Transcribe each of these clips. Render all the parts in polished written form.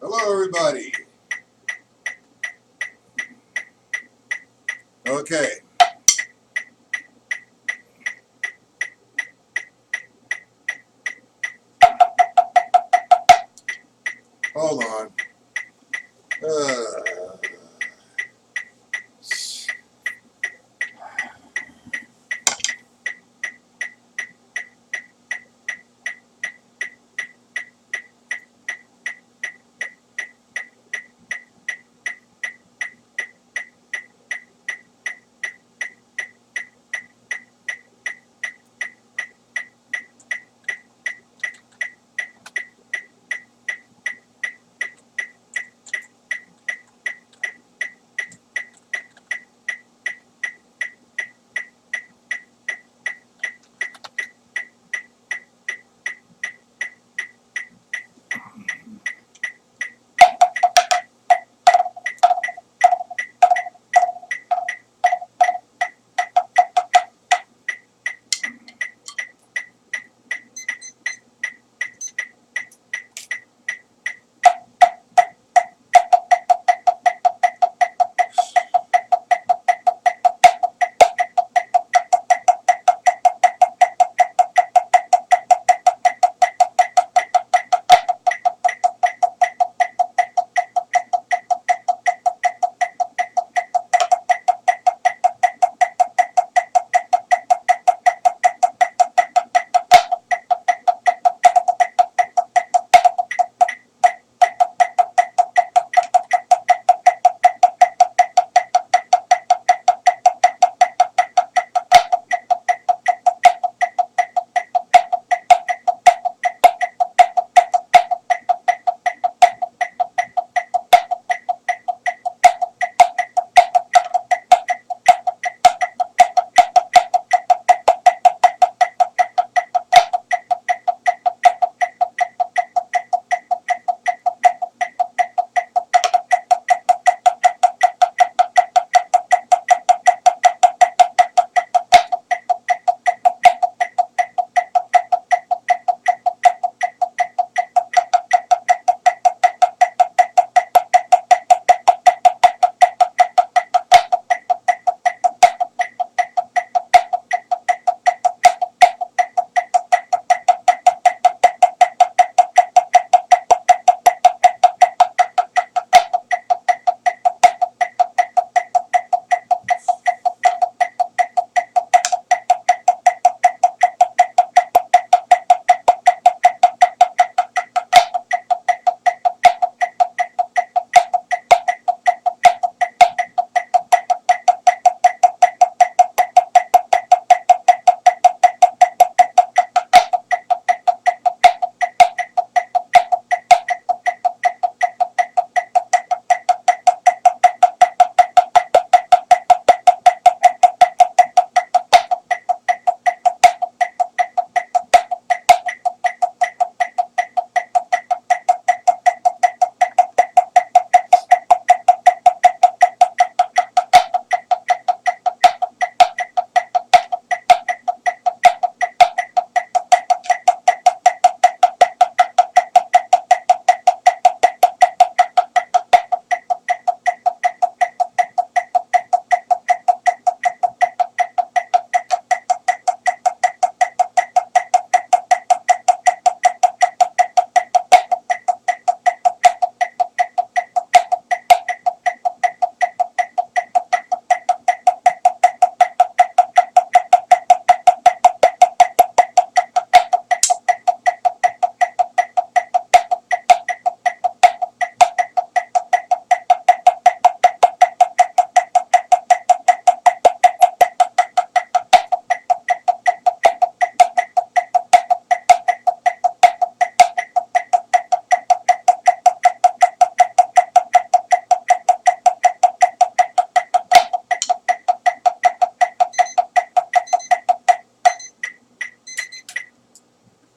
Hello, everybody. Okay. Hold on. Uh,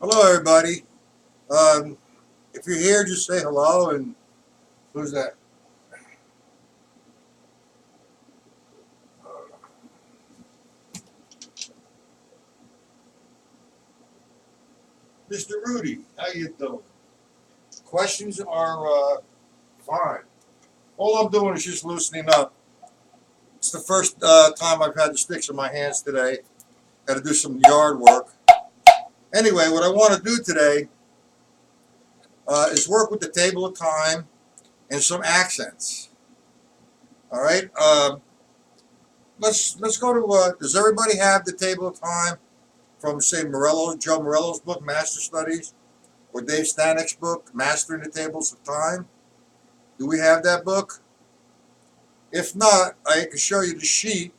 Hello, everybody. Um, if you're here, just say hello. And who's that? Mr. Rudy. How you doing? Questions are fine. All I'm doing is just loosening up. It's the first time I've had the sticks in my hands today. Got to do some yard work. Anyway, what I want to do today is work with the table of time and some accents. All right. Let's go to. Does everybody have the table of time from say Joe Morello's book, Master Studies, or Dave Stanek's book, Mastering the Tables of Time? Do we have that book? If not, I can show you the sheet.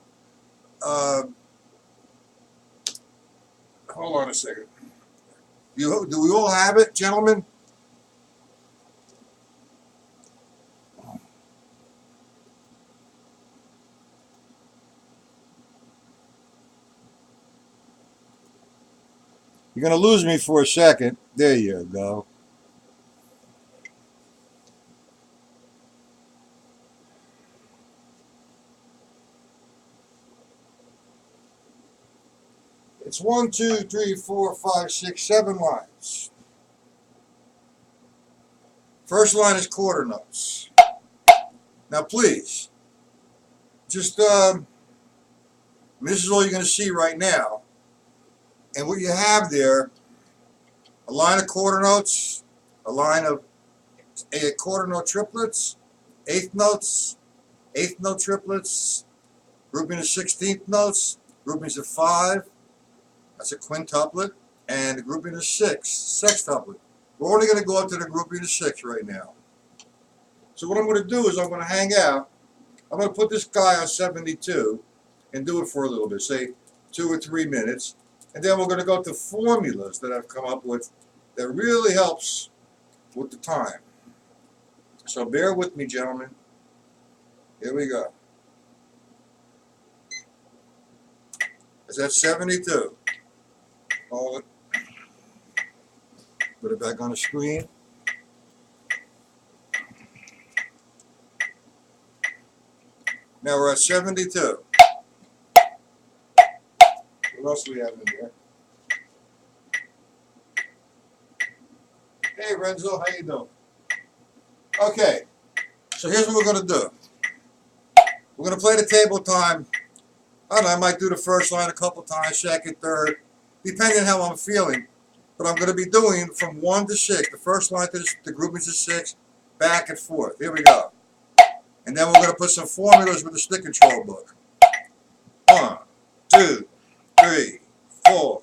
Uh, Hold on a second. Do we all have it, gentlemen? You're going to lose me for a second. There you go. It's 1, 2, 3, 4, 5, 6, 7 lines. First line is quarter notes. Now, please, just this is all you're going to see right now. And what you have there, a line of quarter notes, a line of quarter note triplets, eighth notes, eighth note triplets, grouping of 16th notes, groupings of 5, that's a quintuplet, and a grouping of 6, sextuplet. We're only going to go up to the grouping of 6 right now. So what I'm going to do is I'm going to hang out. I'm going to put this guy on 72 and do it for a little bit, say 2 or 3 minutes. And then we're going to go to formulas that I've come up with that really helps with the time. So bear with me, gentlemen. Here we go. Is that 72? Hold it. Put it back on the screen. Now we're at 72. What else do we have in here? Hey, Renzo, how you doing? Okay, so here's what we're going to do. We're going to play the table time. I don't know, I might do the first line a couple times, second, third, depending on how I'm feeling. But I'm going to be doing from 1 to 6. The first line to the groupings of 6, back and forth. Here we go. And then we're going to put some formulas with the stick control book. 1, 2, 3, 4.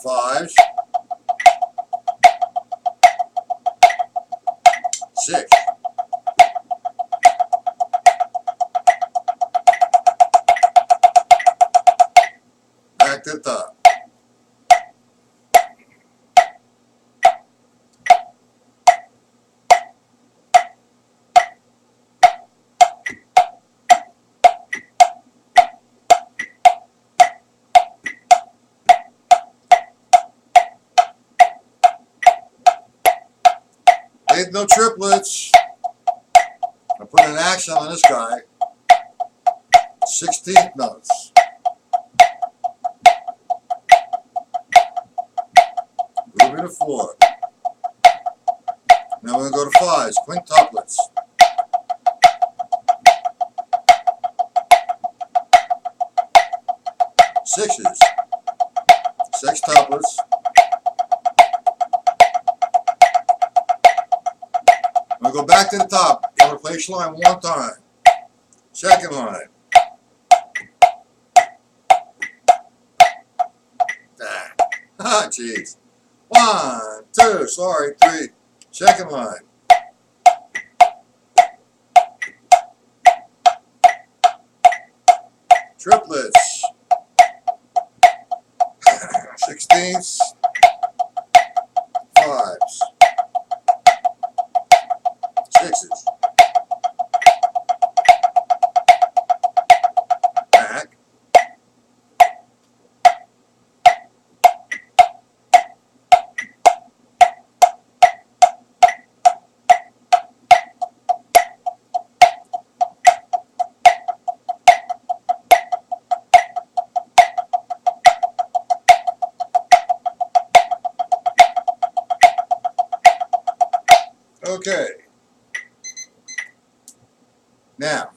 Fives, 6. Back to the top. Eighth note triplets. I put an accent on this guy. 16th notes. Grouping of 4. Now we're going to go to 5s, quintuplets. 6s, sextuplets. I'm going to go back to the top. I'm going to play each line 1 time. Second line. Ah, jeez. 1, 2, sorry, 3. Second line. Triplets. 16ths. 5s. 6s. Back. Okay. Now,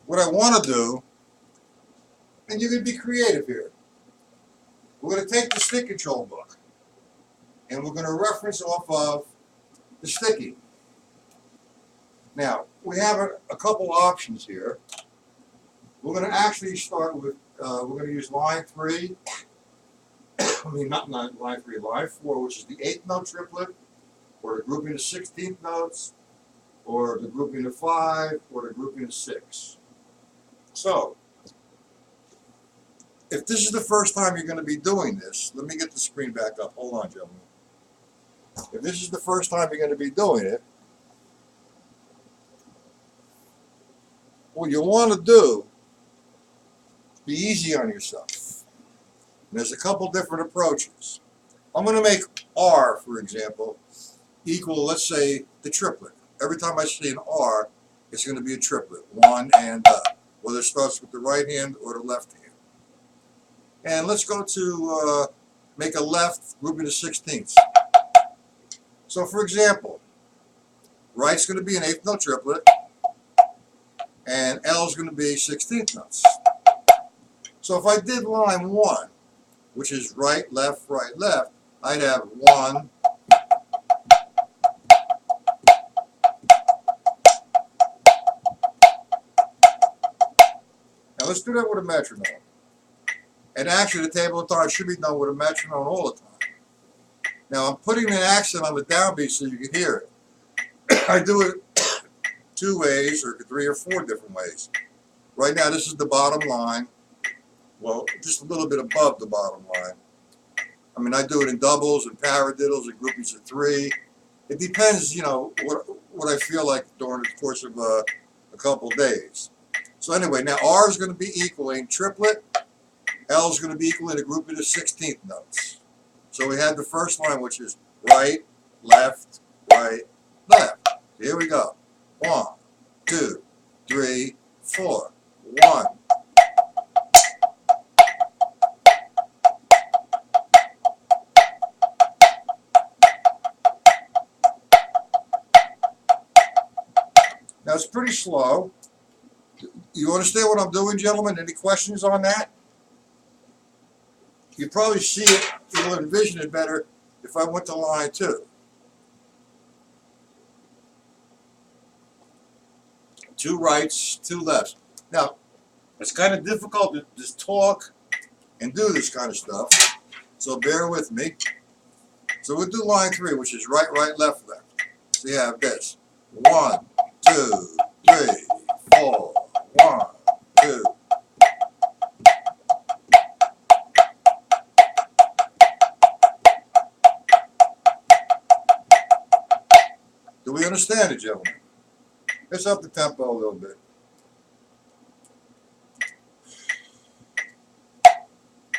what I want to do, and you can be creative here, we're going to take the stick control book, and we're going to reference off of the sticky. Now, we have a couple options here. We're going to actually start with, we're going to use line 3, I mean not line 3, line 4, which is the 8th note triplet, or the grouping of 16th notes, or the grouping of 5, or the grouping of 6. So, if this is the first time you're going to be doing this, let me get the screen back up. Hold on, gentlemen. If this is the first time you're going to be doing it, what you want to do, be easy on yourself. And there's a couple different approaches. I'm going to make R, for example, equal, let's say, the triplet. Every time I see an R, it's going to be a triplet. 1 and up. Whether it starts with the right hand or the left hand. And let's go to make a left grouping of 16ths. So for example, right's going to be an 8th note triplet, and L is going to be 16th notes. So if I did line 1, which is right, left, I'd have 1, now let's do that with a metronome. And actually the table of time should be done with a metronome all the time. Now I'm putting an accent on the downbeat so you can hear it. I do it 2 ways, or 3 or 4 different ways. Right now this is the bottom line. Well, just a little bit above the bottom line. I mean, I do it in doubles and paradiddles and groupies of 3. It depends, you know, what I feel like during the course of a couple days. So anyway, now R is going to be equaling triplet. L is going to be equaling a grouping of 16th notes. So we have the first line, which is right, left, right, left. Here we go. 1, 2, 3, 4. 1. Now it's pretty slow. You understand what I'm doing, gentlemen? Any questions on that? You probably see it, you'll envision it better if I went to line 2. 2 rights, 2 lefts. Now, it's kind of difficult to just talk and do this kind of stuff, so bear with me. So we'll do line 3, which is right, left. So you have this. 1, 2, 3, 4. 1, 2. Do we understand it, gentlemen? Let's up the tempo a little bit.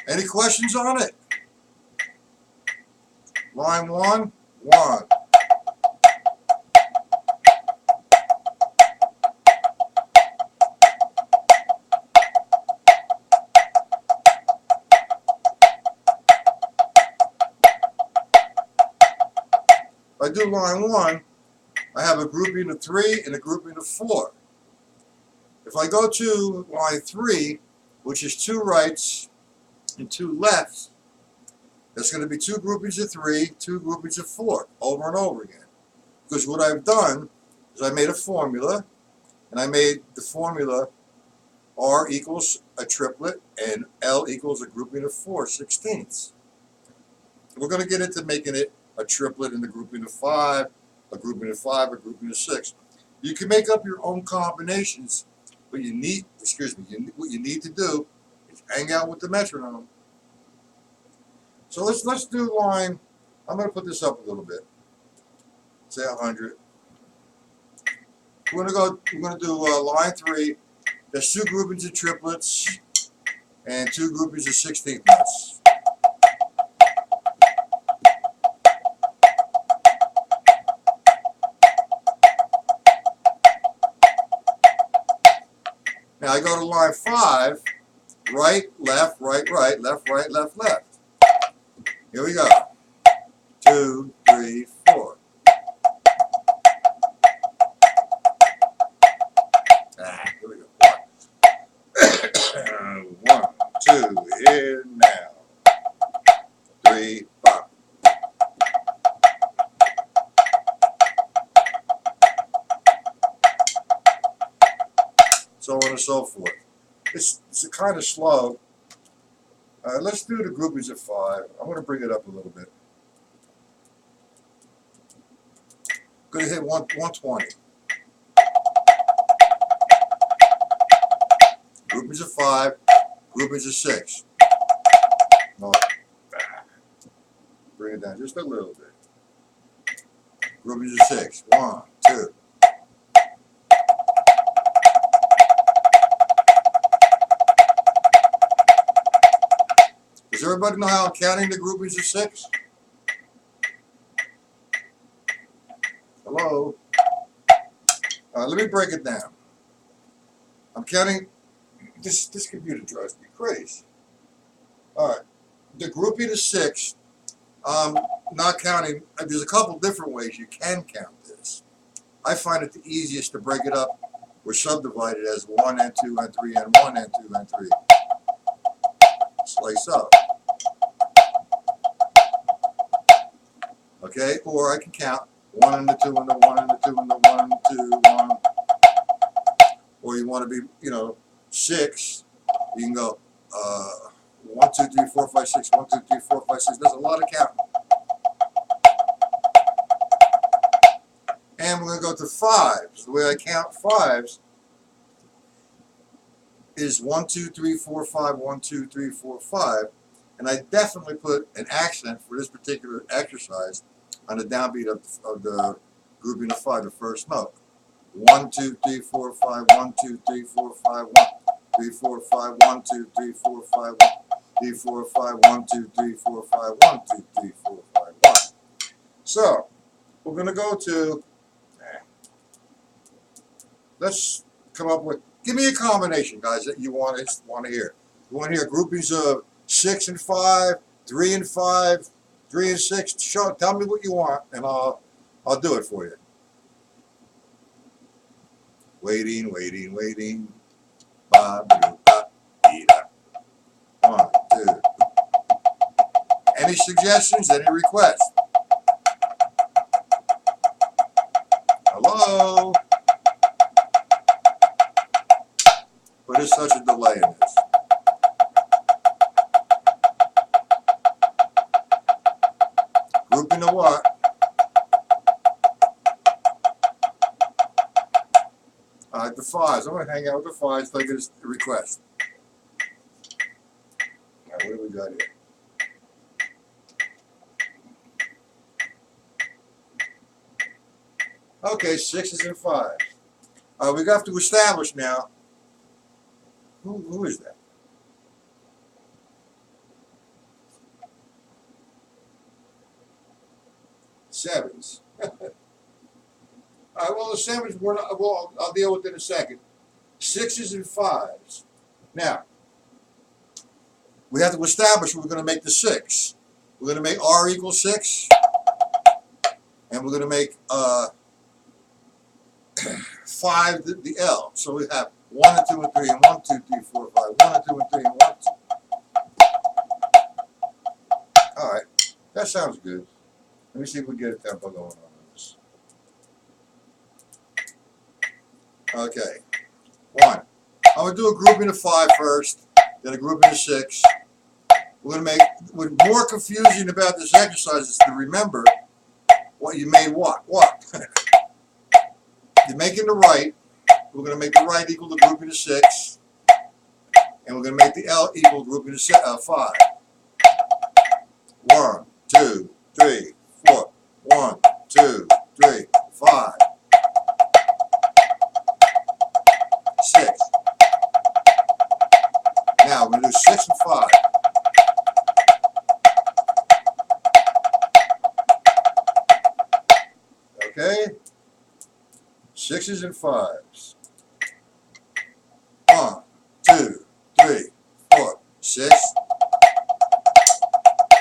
Any questions on it? Line 1, 1. If I do line 1, I have a grouping of 3 and a grouping of 4. If I go to line 3, which is 2 rights and 2 lefts, that's going to be 2 groupings of 3, 2 groupings of 4, over and over again. Because what I've done is I made a formula, and I made the formula R equals a triplet and L equals a grouping of 4 16ths. We're going to get into making it a triplet in the grouping of 5, a grouping of 5, a grouping of 6. You can make up your own combinations, but what you need to do is hang out with the metronome. So let's do line. I'm going to put this up a little bit. Say 100. We're going to do line 3. There's 2 groupings of triplets and 2 groupings of 16th notes. Now I go to line 5, right, left, right, right, left, right, left, left. Here we go. 2, 3, 4. Here we go. 1, 2, here now. 3, 5. So on and so forth. It's kind of slow. Let's do the groupings of 5. I'm going to bring it up a little bit. Going to hit 120. Groupings of 5, groupings of 6. No, bring it down just a little bit. Groupings of 6. 1, 2. Does everybody know how I'm counting the groupings of 6? Hello? Let me break it down. I'm counting. This computer drives me crazy. All right. The grouping of 6, not counting, there's a couple different ways you can count this. I find it the easiest to break it up or subdivide it as 1 and 2 and 3 and 1 and 2 and 3. Slice up. Okay, or I can count 1 and the 2 and the 1 and the 2 and the 1 and the 2, 1. Or you want to be, 6, you can go 1, 2, 3, 4, 5, 6, 1, 2, 3, 4, 5, 6. There's a lot of counting. And we're going to go to 5s. The way I count 5s is 1, 2, 3, 4, 5, 1, 2, 3, 4, 5. And I definitely put an accent for this particular exercise on the downbeat of the grouping of 5, the first note. 1, 2, 3, 4, 5, 1, 2, 3, 4, 5, 1, 3, 4, 5, 1, 2, 3, 4, 5, 1, 3, 4, 5, 1, 2, 3, 4, 5, 1, 2, 3, 4, 5, 1. So, we're going to go to, let's come up with, give me a combination, guys, that you want to hear. You want to hear groupings of 6 and 5, 3 and 5, 3 and 6. Tell me what you want, and I'll do it for you. Waiting, waiting, waiting. Ba, ba, ba, dee, da. 1, 2. Any suggestions? Any requests? Hello? What is such a delay in this? Grouping of what? The 5s. I'm going to hang out with the 5s till I get a request. Now, what do we got here? Okay, 6s and 5s. We have to establish now. Who is that? Sevens. Well, the 7s, I'll deal with it in a second. 6s and 5s. Now, we have to establish we're going to make the 6. We're going to make R equals 6. And we're going to make 5 the L. So we have 1 and 2 and 3 and 1, 2, 3, 4, 5. 1 and 2 and 3 and 1, 2. All right. That sounds good. Let me see if we get a tempo going on this. Okay. 1. I'm going to do a grouping of 5 first, then a grouping of 6. We're going to make, what's more confusing about this exercise is to remember What you made what? What? You're making the right. We're going to make the right equal to grouping of 6. And we're going to make the L equal to grouping of 5. 1, 2, 3, 4. 1, 2, 3, 5. 6. Now we're going to do 6 and 5. Okay? 6s and 5s. 1, 2, 3, 4, 6,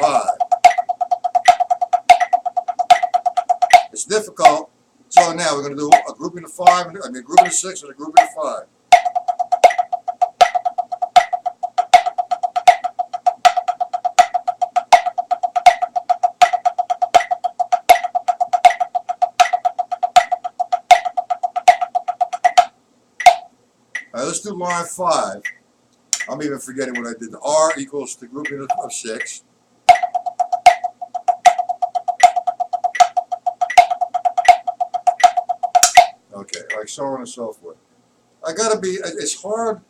5. It's difficult. So now we're going to do a grouping of 5, a grouping of 6 and a grouping of 5. All right, let's do line 5. I'm even forgetting what I did. The R equals the grouping of 6. Okay, like so on and so forth. I gotta be, it's hard,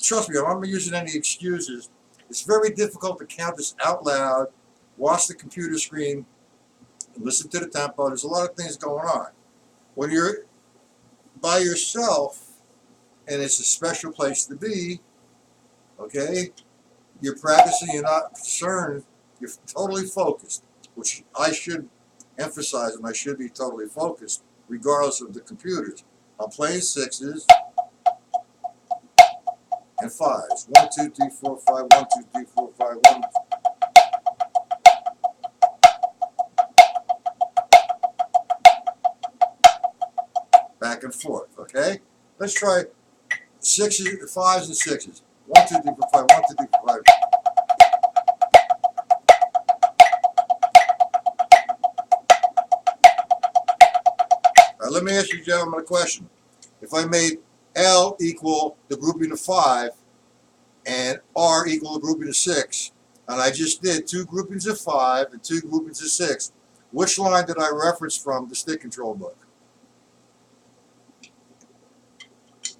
trust me, I'm not using any excuses. It's very difficult to count this out loud, watch the computer screen, and listen to the tempo. There's a lot of things going on. When you're by yourself, and it's a special place to be, okay, you're practicing, you're not concerned, you're totally focused, which I should emphasize, and I should be totally focused, regardless of the computers. I'm playing 6s and 5s. 1, 2, 3, 4, 5, 1, 2, 3, 4, 5, 1. Back and forth, okay? Let's try 6s, 5s, and 6s. 1, 2, 3, 4, 5, 1, 2, 3, 4, 5. Let me ask you gentlemen a question. If I made L equal the grouping of 5 and R equal the grouping of 6, and I just did 2 groupings of 5 and 2 groupings of 6, which line did I reference from the stick control book?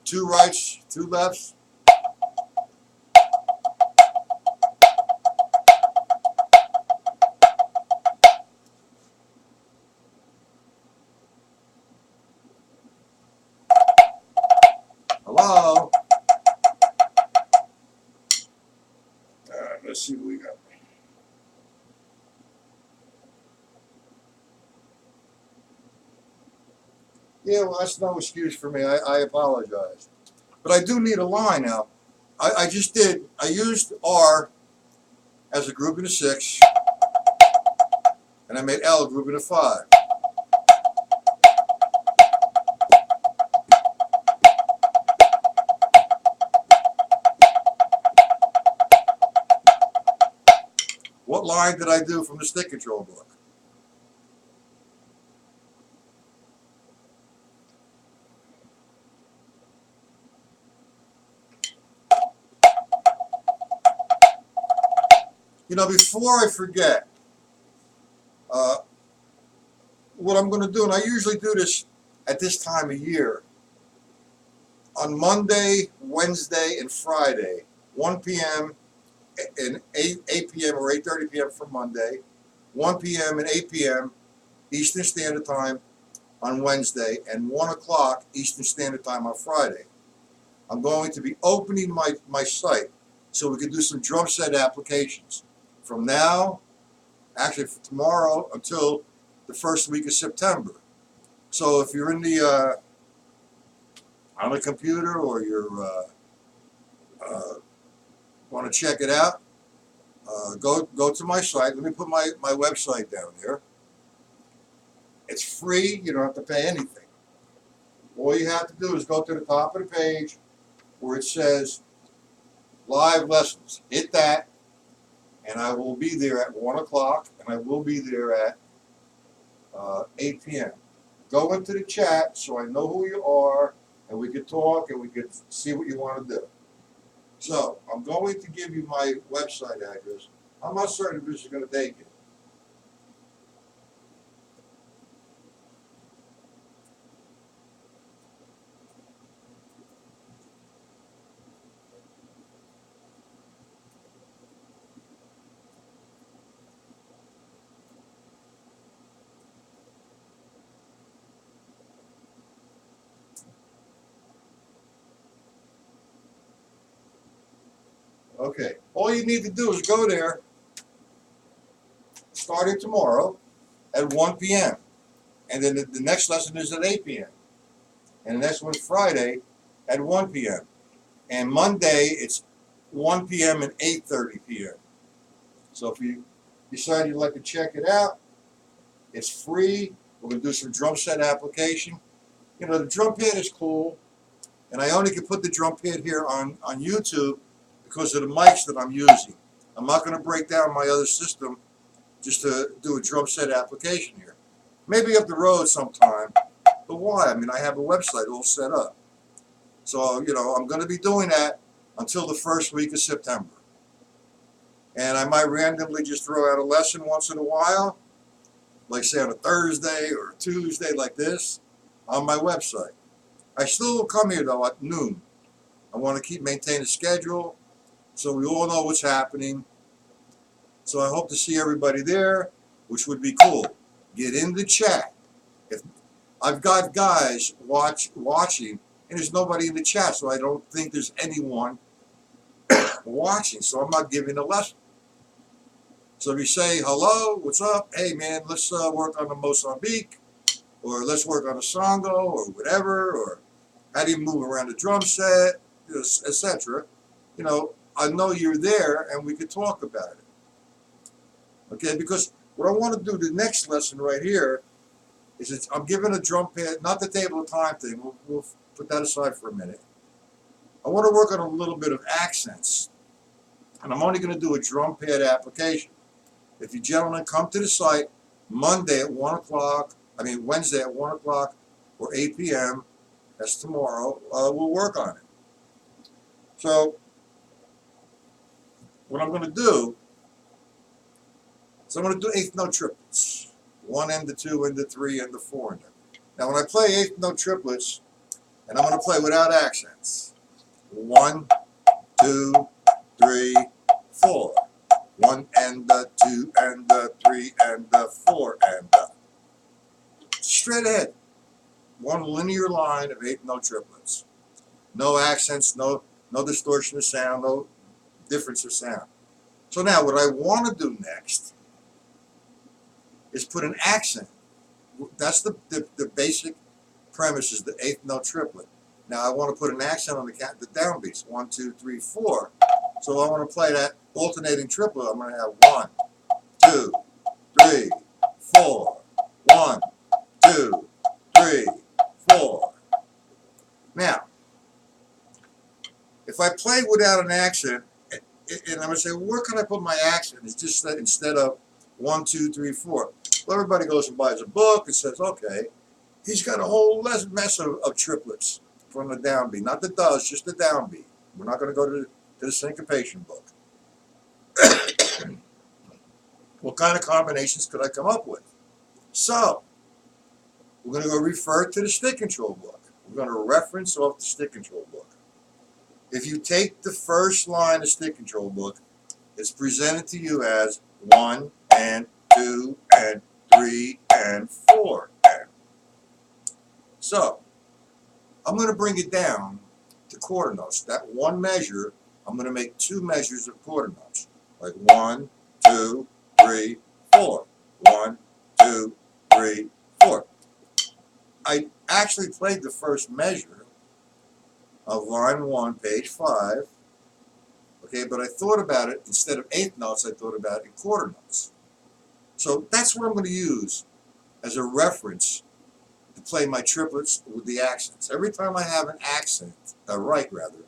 2 rights, 2 lefts? Hello? Alright, let's see what we got. Yeah, well, that's no excuse for me. I apologize. But I do need a line now. I just did. I used R as a grouping of 6, and I made L a grouping of 5. What line did I do from the stick control book? You know, before I forget, what I'm going to do, and I usually do this at this time of year, on Monday, Wednesday, and Friday, 1 p.m. and 8 p.m. or 8:30 p.m. for Monday, 1 p.m. and 8 p.m. Eastern Standard Time on Wednesday, and 1 o'clock Eastern Standard Time on Friday. I'm going to be opening my site so we can do some drum set applications from now, actually from tomorrow, until the first week of September. So if you're in the on a computer, or you're want to check it out, go to my site. Let me put my website down there. It's free. You don't have to pay anything. All you have to do is go to the top of the page where it says live lessons. Hit that, and I will be there at 1 o'clock, and I will be there at 8 p.m. Go into the chat so I know who you are, and we can talk, and we can see what you want to do. So I'm going to give you my website address. I'm not certain if this is going to take it. Okay, all you need to do is go there, starting tomorrow at 1 p.m. And then the next lesson is at 8 p.m. And the next one's Friday at 1 p.m. And Monday, it's 1 p.m. and 8:30 p.m. So if you decide you'd like to check it out, it's free. We're going to do some drum set application. You know, the drum pad is cool. And I only can put the drum pad here on YouTube because of the mics that I'm using. I'm not going to break down my other system just to do a drum set application here. Maybe up the road sometime, but why? I mean, I have a website all set up. So, you know, I'm going to be doing that until the first week of September. And I might randomly just throw out a lesson once in a while, like say on a Thursday or a Tuesday like this, on my website. I still will come here though at noon. I want to keep maintaining a schedule so we all know what's happening. So I hope to see everybody there, which would be cool. Get in the chat. If I've got guys watching, and there's nobody in the chat, so I don't think there's anyone watching. So I'm not giving a lesson. So if you say hello, what's up? Hey man, let's work on the Mozambique, or let's work on a songo, or whatever, or how do you move around the drum set, etc. You know, I know you're there, and we could talk about it. Okay, because what I want to do the next lesson right here is I'm giving a drum pad, not the table of time thing. We'll put that aside for a minute. I want to work on a little bit of accents, and I'm only going to do a drum pad application. If you gentlemen come to the site Monday at 1 o'clock, Wednesday at 1 o'clock or 8 p.m., that's tomorrow, we'll work on it. So what I'm going to do is I'm going to do eighth note triplets. 1 and the 2 and the 3 and the 4 and the. Now when I play eighth note triplets, and I'm going to play without accents. 1, 2, 3, 4. 1 and the 2 and the 3 and the 4 and the. Straight ahead. One linear line of eighth note triplets. No accents, no distortion of sound, no difference of sound. So now what I want to do next is put an accent. That's the basic premise, is the eighth note triplet. Now I want to put an accent on the downbeats. 1, 2, 3, 4. So I want to play that alternating triplet. I'm going to have 1, 2, 3, 4. 1, 2, 3, 4. Now, if I play without an accent, and I'm going to say, well, where can I put my accent? It's just that instead of 1, 2, 3, 4. Well, everybody goes and buys a book and says, okay, he's got a whole mess of triplets from the downbeat. Not the does, just the downbeat. We're not going to go to the syncopation book. What kind of combinations could I come up with? So, we're going to go refer to the stick control book. We're going to reference off the stick control book. If you take the first line of stick control book, it's presented to you as 1 and 2 and 3 and 4 and. So, I'm going to bring it down to quarter notes. That one measure, I'm going to make 2 measures of quarter notes. Like 1, 2, 3, 4. 1, 2, 3, 4. I actually played the first measure of line 1, page 5. Okay, but I thought about it, instead of eighth notes, I thought about it in quarter notes. So that's what I'm going to use as a reference to play my triplets with the accents. Every time I have an accent, right rather,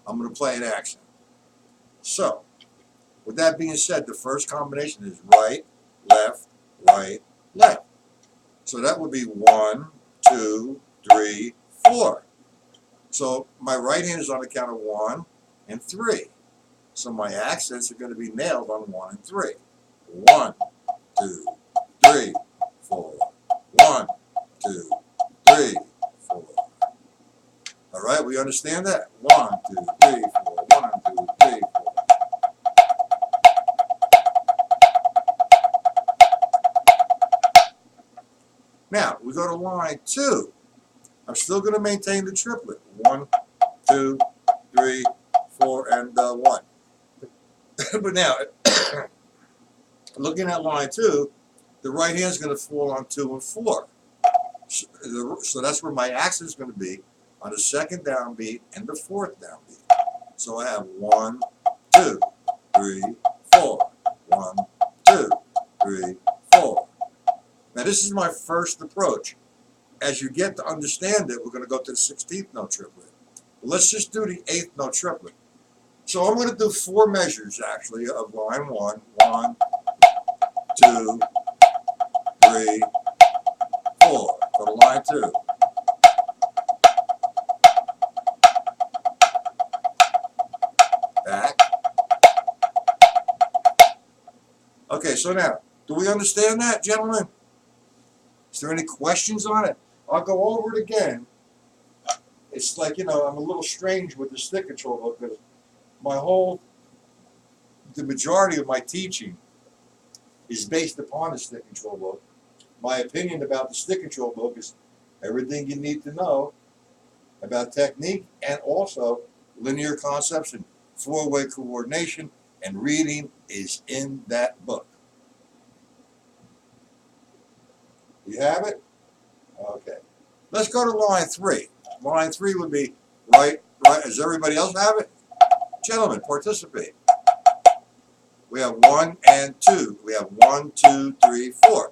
I'm going to play an accent. So, with that being said, the first combination is right, left, right, left. So that would be 1, 2, 3, 4. So my right hand is on the count of 1 and 3. So my accents are going to be nailed on 1 and 3. 1, 2, 3, 4. 1, 2, 3, 4. All right, we understand that? 1, 2, 3, 4. 1, 2, 3, 4. Now, we go to line 2. I'm still going to maintain the triplet. 1, 2, 3, 4, and 1. But now, looking at line 2, the right hand is going to fall on 2 and 4. So that's where my accent is going to be on the second downbeat and the fourth downbeat. So I have 1, 2, 3, 4. 1, 2, 3, 4. Now this is my first approach. As you get to understand it, we're going to go to the 16th note triplet. But let's just do the 8th note triplet. So I'm going to do 4 measures actually of line 1. 1, 2, 3, 4. Go to line 2. Back. Okay, so now, do we understand that, gentlemen? Is there any questions on it? I'll go over it again. It's like, I'm a little strange with the stick control book because the majority of my teaching is based upon the stick control book. My opinion about the stick control book is everything you need to know about technique and also linear concepts and four-way coordination and reading is in that book. You have it? Okay. Let's go to line 3. Line 3 would be right. Does everybody else have it? Gentlemen, participate. We have 1 and 2. We have 1, 2, 3, 4.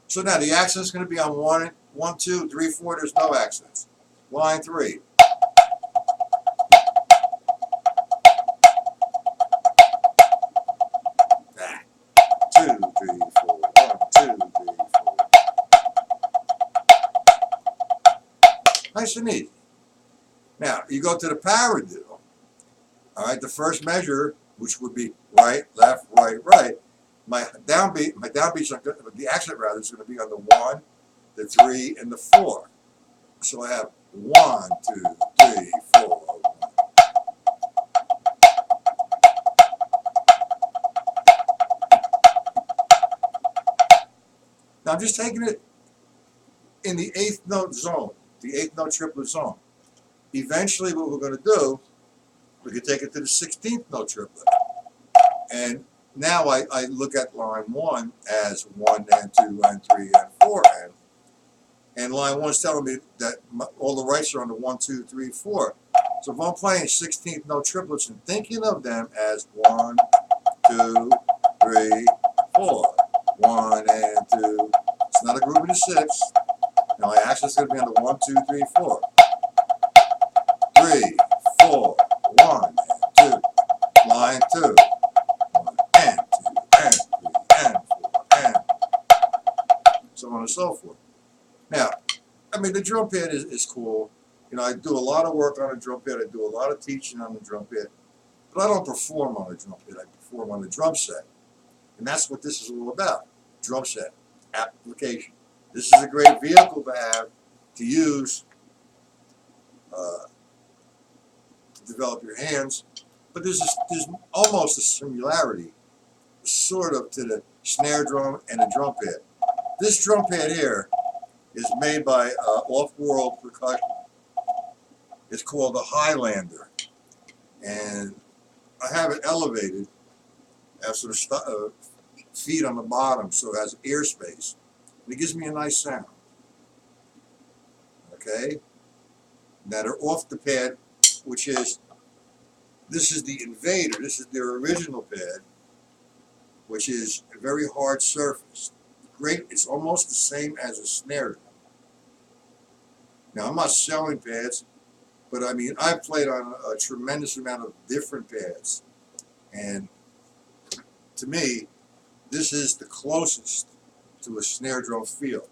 So now the accent is going to be on 1, 2, 3, 4. There's no accents. Line 3. That. 2, 3, 4. 1, 2, 3, 4. Nice and easy. Now, you go to the paradiddle. All right, the first measure, which would be right, left, right, right. My downbeats are the accent rather is going to be on the 1, the 3, and the 4. So I have 1, 2, 3, 4. 1. Now I'm just taking it in the 8th note zone, the 8th note triplet zone. Eventually, what we're going to do, we could take it to the 16th note triplet. And now I look at line 1 as 1 and 2 and 3 and 4 and line 1 is telling me that all the rights are on the 1, 2, 3, 4. So if I'm playing 16th note triplets and thinking of them as 1, 2, 3, 4, 1 and 2, it's not a grouping of 6. Now my accent is going to be on the 1, 2, 3, 4. 3, 4, 1 and 2. Line 2. And 2, and 3, and 4, and so on and so forth. Now, I mean, the drum pad is cool. I do a lot of work on a drum pad. I do a lot of teaching on the drum pad. But I don't perform on a drum pad. I perform on the drum set. And that's what this is all about. Drum set. Application. This is a great vehicle to have, to use, to develop your hands. But there's almost a similarity, sort of, to the snare drum and the drum pad. This drum pad here is made by Off-World Percussion. It's called the Highlander. And I have it elevated, has some feet on the bottom, so it has ear space. And it gives me a nice sound. Okay? Now they're off the pad, which is, this is the Invader. This is their original pad, which is a very hard surface. Great, it's almost the same as a snare drum. Now I'm not selling pads, but I mean I've played on a tremendous amount of different pads, and to me, this is the closest to a snare drum feel.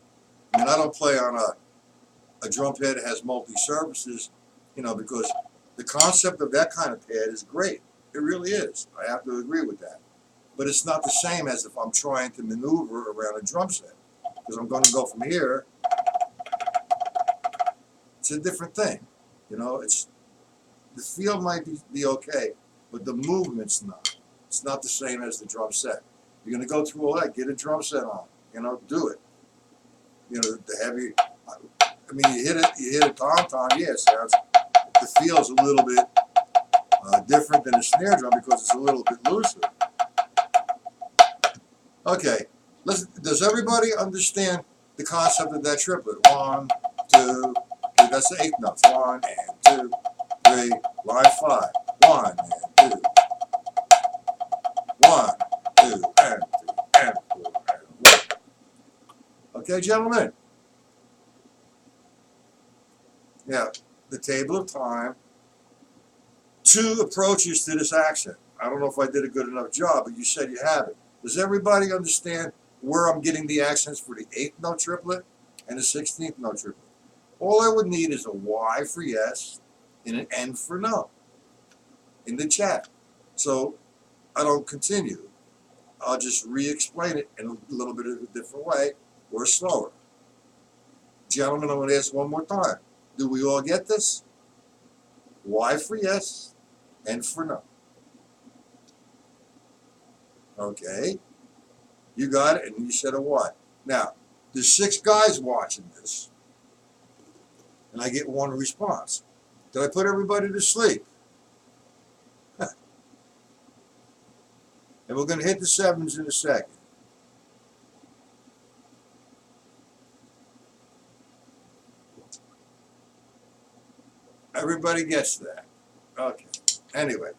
I mean I don't play on a drum pad that has multi-surfaces, because the concept of that kind of pad is great. It really is. I have to agree with that. But it's not the same as if I'm trying to maneuver around a drum set. Because I'm going to go from here. It's a different thing. The feel might be okay, but the movement's not. It's not the same as the drum set. You're going to go through all that, get a drum set on. Do it. The heavy, I mean, you hit a tom-tom, yeah, it sounds, the feel's a little bit different than a snare drum because it's a little bit looser. Okay, does everybody understand the concept of that triplet? 1, 2, 3, that's the eighth notes. 1 and 2, 3, line 5. 1 and 2. 1, 2, and 3, and 4, and 1. Okay, gentlemen? Now, the table of time, 2 approaches to this accent. I don't know if I did a good enough job, but you said you have it. Does everybody understand where I'm getting the accents for the 8th note triplet and the 16th note triplet? All I would need is a Y for yes and an N for no in the chat. So I don't continue. I'll just re-explain it in a little bit of a different way or slower. Gentlemen, I'm going to ask one more time. Do we all get this? Y for yes, N for no. Okay. You got it, and you said a Y. Now, there's 6 guys watching this, and I get 1 response. Did I put everybody to sleep? And we're going to hit the 7s in a second. Everybody gets that. Okay. Anyway.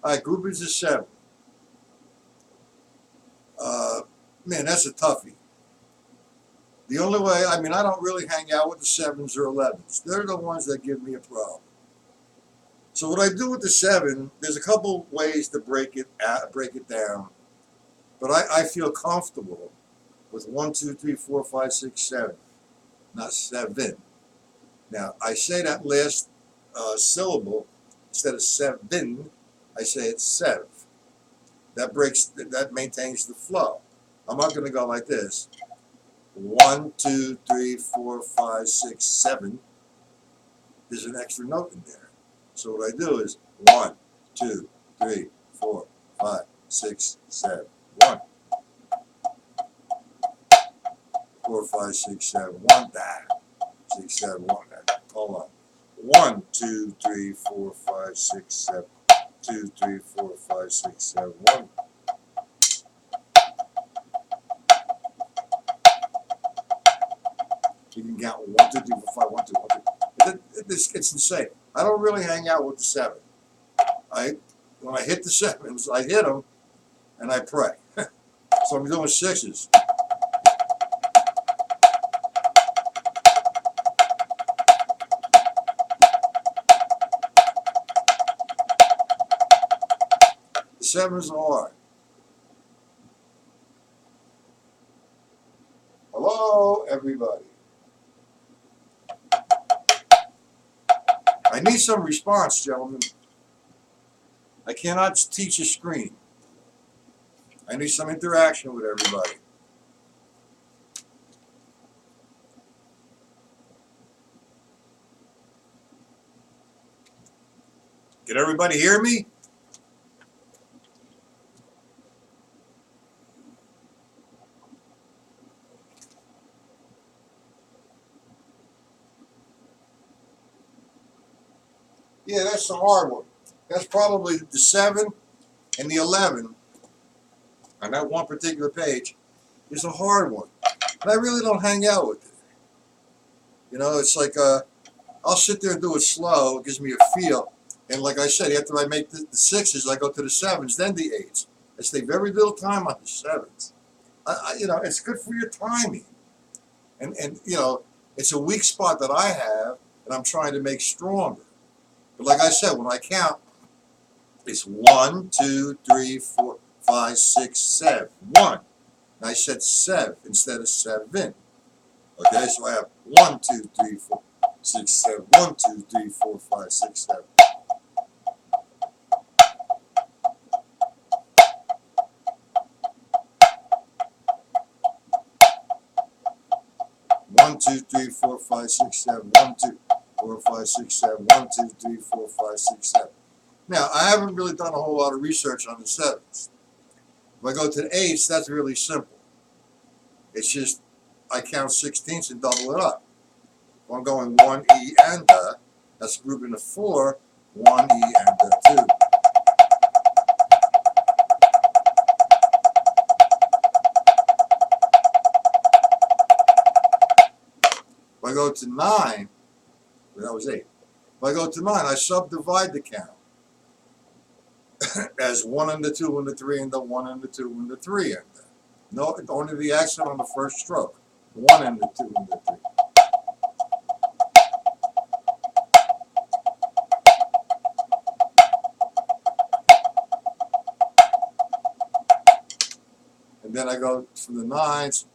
All right, groupings of 7. Man, that's a toughie. The only way, I don't really hang out with the 7s or 11s. They're the ones that give me a problem. So what I do with the 7, there's a couple ways to break it down. But I feel comfortable with 1, 2, 3, 4, 5, 6, 7, not 7. Now, I say that last syllable, instead of 7, I say it's 7. That maintains the flow. I'm not going to go like this. 1, 2, 3, 4, 5, 6, 7. There's an extra note in there. So what I do is 1, 2, 3, 4, 5, 6, 7, 1. 4, 5, 6, 7, 1. 6, 7, 1. Hold on. 1, 2, 3, 4, 5, 6, 7. 2, 3, 4, 5, 6, 7, 1. You can count 1, 2, 3, 4, 5, 1, 2, 1, 2. It's insane. I don't really hang out with the 7. When I hit the 7s, I hit them and I pray. So I'm doing 6s. The 7s are hard. Hello, everybody. I need some response, gentlemen. I cannot teach a screen. I need some interaction with everybody. Can everybody hear me? Yeah, that's the hard one. That's probably the 7 and the 11 on that one particular page is a hard one. And I really don't hang out with it. You know, it's like I'll sit there and do it slow. It gives me a feel. And like I said, after I make the 6s, I go to the 7s, then the 8s. I stay very little time on the 7s. It's good for your timing. And it's a weak spot that I have, and I'm trying to make stronger. But like I said, when I count, it's 1, 2, 3, 4, 5, 6, 7. 1. And I said 7 instead of 7. Okay, so I have 1, 2, 3, 4, 6, 7. 1, 2, 3, 4, 5, 6, 7. One, 2, 3, 4, 5, 6, 7. 1, 2, 4, 5, 6, 7. 1, 2, 3, 4, 5, 6, 7. Now, I haven't really done a whole lot of research on the 7s. If I go to the 8s, that's really simple. It's just I count 16ths and double it up. If I'm going 1 E and a, that's grouping of 4, 1 E and a I go to 9, well, that was 8. If I go to 9, I subdivide the count as 1 and the 2 and the 3 and the 1 and the 2 and the 3 and the. No, only the accent on the first stroke. 1 and the 2 and the 3. And then I go from the 9s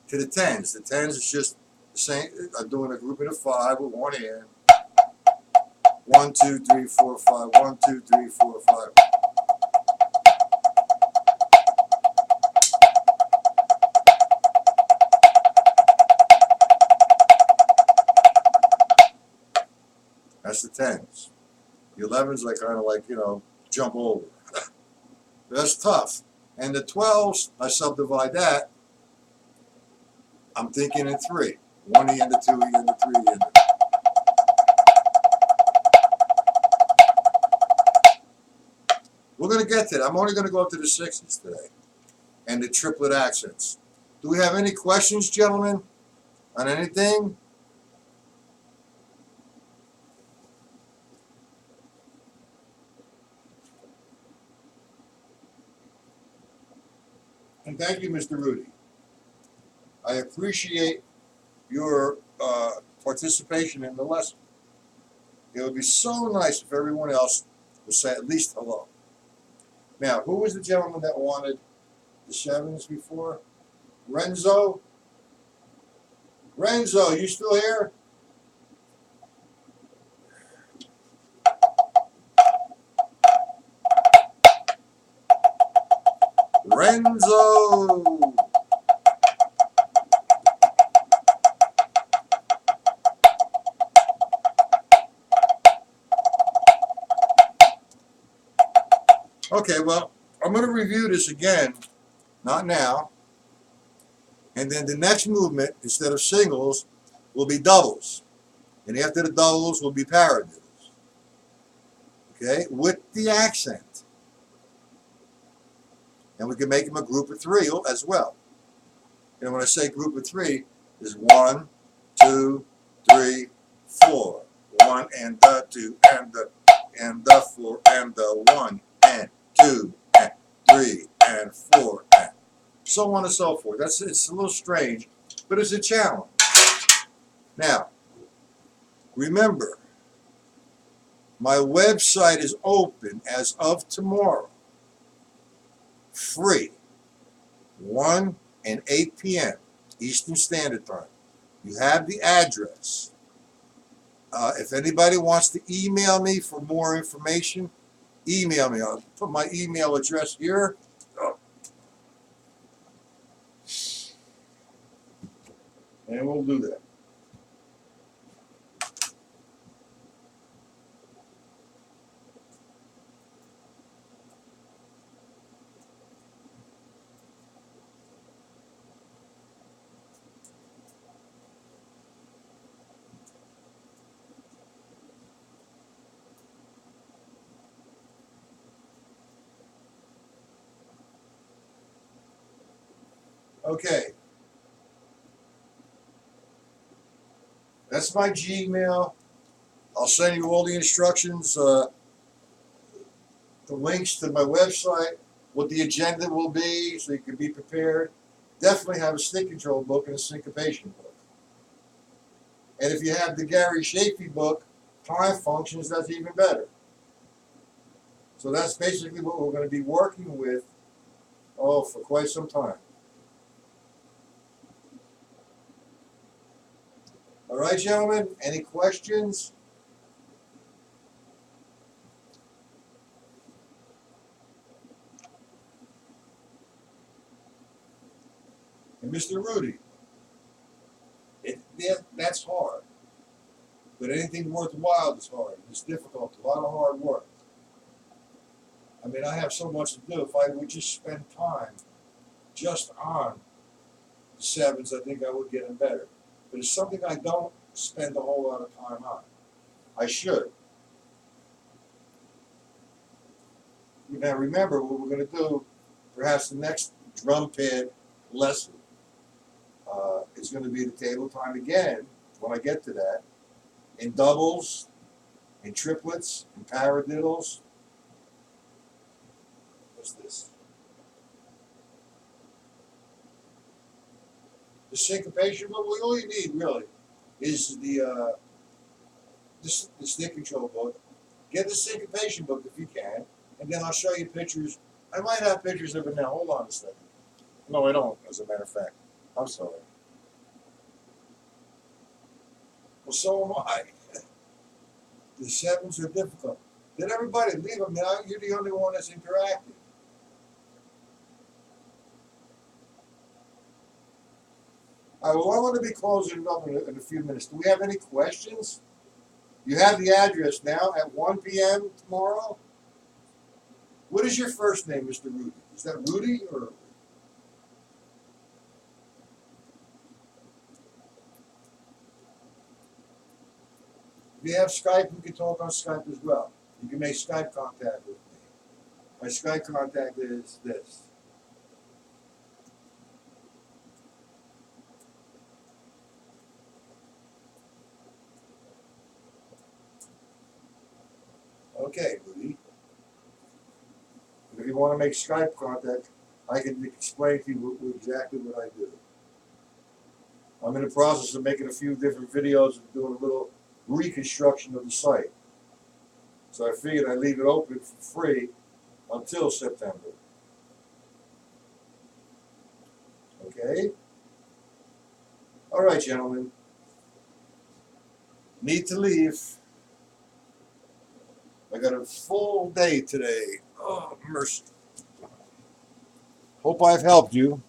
to the 10s. The 10s is just the same. I'm doing a grouping of 5 with 1 hand. 1, 2, 3, 4, 5. 1, 2, 3, 4, 5. That's the 10s. The 11s I kind of like, jump over. That's tough. And the 12s, I subdivide that. I'm thinking in 3. 1 E and the 2 E and the 3 E and the. We're going to get to that. I'm only going to go up to the 6s today. And the triplet accents. Do we have any questions, gentlemen, on anything? And thank you, Mr. Rudy. I appreciate your participation in the lesson. It would be so nice if everyone else would say at least hello. Now, who was the gentleman that wanted the 7s before? Renzo? Renzo, you still here? Renzo! Okay, well, I'm going to review this again, not now. And then the next movement, instead of singles, will be doubles. And after the doubles will be paradiddles. Okay, with the accent. And we can make them a group of 3 as well. And when I say group of 3, is 1, 2, 3, 4. 1 and the 2 and the 4 and the 1 and 2 and 3 and 4 and so on and so forth. It's a little strange, but it's a challenge. Now, remember, my website is open as of tomorrow. Free. 1 and 8 p.m. Eastern Standard Time. You have the address. If anybody wants to email me for more information, email me. I'll put my email address here. And we'll do that. Okay. That's my Gmail. I'll send you all the instructions, the links to my website, what the agenda will be, so you can be prepared. Definitely have a stick control book and a syncopation book. And if you have the Gary Shafee book, time functions, that's even better. So that's basically what we're going to be working with, for quite some time. All right, gentlemen, any questions? And Mr. Rudy, that's hard. But anything worthwhile is hard. It's difficult, a lot of hard work. I mean, I have so much to do. If I would just spend time just on the 7s, I think I would get them better. But it's something I don't spend a whole lot of time on. I should. Now remember, what we're going to do, perhaps the next drum pad lesson, is going to be the table time again. when I get to that, in doubles, in triplets, in paradiddles. What's this? The syncopation book. Well, all you need really is the stick control book. Get the syncopation book if you can, and then I'll show you pictures. I might have pictures of it now. Hold on a second. No, I don't, as a matter of fact. I'm sorry. Well, so am I. The sevens are difficult. Did everybody leave them now? You're the only one that's interacting. All right, well, I'm going to be closing it up in a few minutes. Do we have any questions? You have the address now at 1 p.m. tomorrow? What is your first name, Mr. Rudy? Is that Rudy or? If you have Skype, we can talk on Skype as well. You can make Skype contact with me. My Skype contact is this. Okay, Rudy. If you want to make Skype contact, I can explain to you exactly what I do. I'm in the process of making a few different videos and doing a little reconstruction of the site. So I figured I'd leave it open for free until September. Okay? All right, gentlemen. Need to leave. I got a full day today. Oh, mercy. Hope I've helped you.